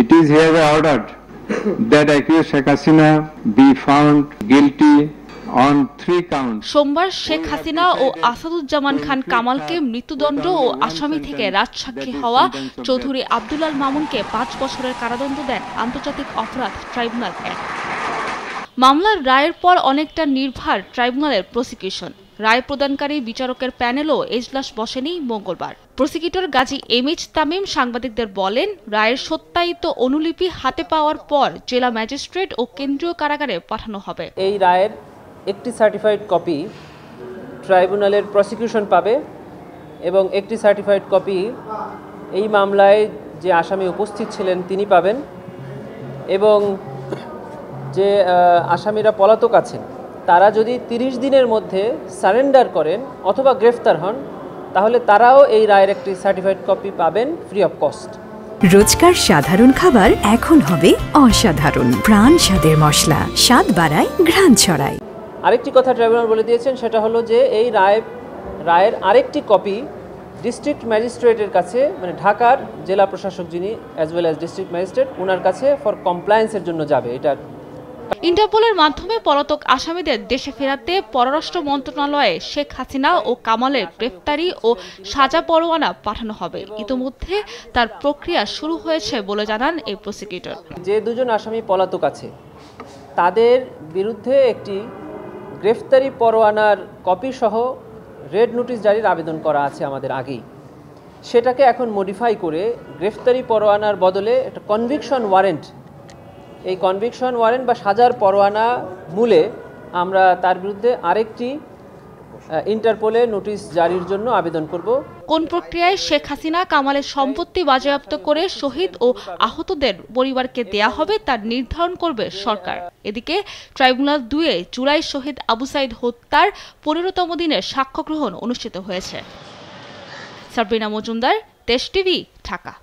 It is hereby ordered that accused Sheikh Hasina be found guilty on 3 counts. সোমবার শেখ হাসিনা ও আসাদুজ্জামান খান কামালকে মৃত্যুদণ্ড ও আসামি থেকে রাজসাক্ষী হওয়া চৌধুরী আব্দুল আল মামুনকে 5 বছরের কারাদণ্ড দেন আন্তর্জাতিক অপরাধ ট্রাইব্যুনাল 1। মামলার রায়ের পর অনেকটা নির্ভর ট্রাইব্যুনালের প্রসিকিউশন। রায় প্রদানকারী বিচারকের প্যানেলও এজলাস বসেনি মঙ্গলবার। প্রসিকিউটর গাজী এমএইচ তামিম সাংবাদিকদের বলেন, রায়ের সত্যায়িত অনুলিপি হাতে পাওয়ার পর জেলা ম্যাজিস্ট্রেট ও কেন্দ্রীয় কারাগারে পাঠানো হবে। এই রায়ের একটি সার্টিফাইড কপি ট্রাইব্যুনালের প্রসিকিউশন পাবে এবং একটি সার্টিফাইড কপি এই মামলায় যে আসামি উপস্থিত ছিলেন তিনি পাবেন এবং যে আসামিরা পলাতক আছেন তারা যদি 30 দিনের মধ্যে সারেন্ডার করেন অথবা গ্রেফতার হন তাহলে তারাও এই রায়ের একটি সার্টিফাইড কপি পাবেন ফ্রি অফ কস্ট। রোজকার সাধারণ খাবার এখন হবে অসাধারণ। প্রাণ স্বাদের মশলা, স্বাদ বাড়ায়, ঘ্রাণ ছড়ায়। আরেকটি কথা ট্রাইব্যুনাল বলে দিয়েছেন, সেটা হলো যে এই রায়ের আরেকটি কপি ডিস্ট্রিক্ট ম্যাজিস্ট্রেটের কাছে, মানে ঢাকার জেলা প্রশাসক যিনি as well as district magistrate, ওনার কাছে ফর কমপ্লায়েন্সের জন্য যাবে। এটা ইন্টারপোলের মাধ্যমে পলাতক আসামিদের দেশে ফেরাতে পররাষ্ট্র মন্ত্রণালয়ে শেখ হাসিনা ও কামালের গ্রেফতারি ও সাজা পরোয়ানা পাঠানো হবে। ইতোমধ্যে তার প্রক্রিয়া শুরু হয়েছে বলে জানান এই প্রসিকিউটর। যে দুজন আসামি পলাতক আছে তাদের বিরুদ্ধে একটি গ্রেফতারি পরোয়ানার কপি সহ রেড নোটিশ জারির আবেদন করা আছে আমাদের আগেই। সেটাকে এখন মডিফাই করে গ্রেফতারি পরোয়ানার বদলে একটা কনভিকশন ওয়ারেন্ট, এই কনভিকশন ওয়ারেন্ট বা সাজার পরোয়ানা মূলে আমরা তার বিরুদ্ধে আরেকটি ইন্টারপোলে নোটিশ জারির জন্য আবেদন করব। কোন প্রক্রিয়ায় শেখ হাসিনা কামালের সম্পত্তি বাজেয়াপ্ত করে শহীদ ও আহতদের পরিবারকে দেয়া হবে তার নির্ধারণ করবে সরকার। এদিকে ট্রাইব্যুনাল 2-এ জুলাই শহীদ আবু সাইদ হত্যার 15তম দিনের সাক্ষ্য গ্রহণ অনুষ্ঠিত হয়েছে। সাবরিনা মজুমদার, দেশ টিভি, ঢাকা।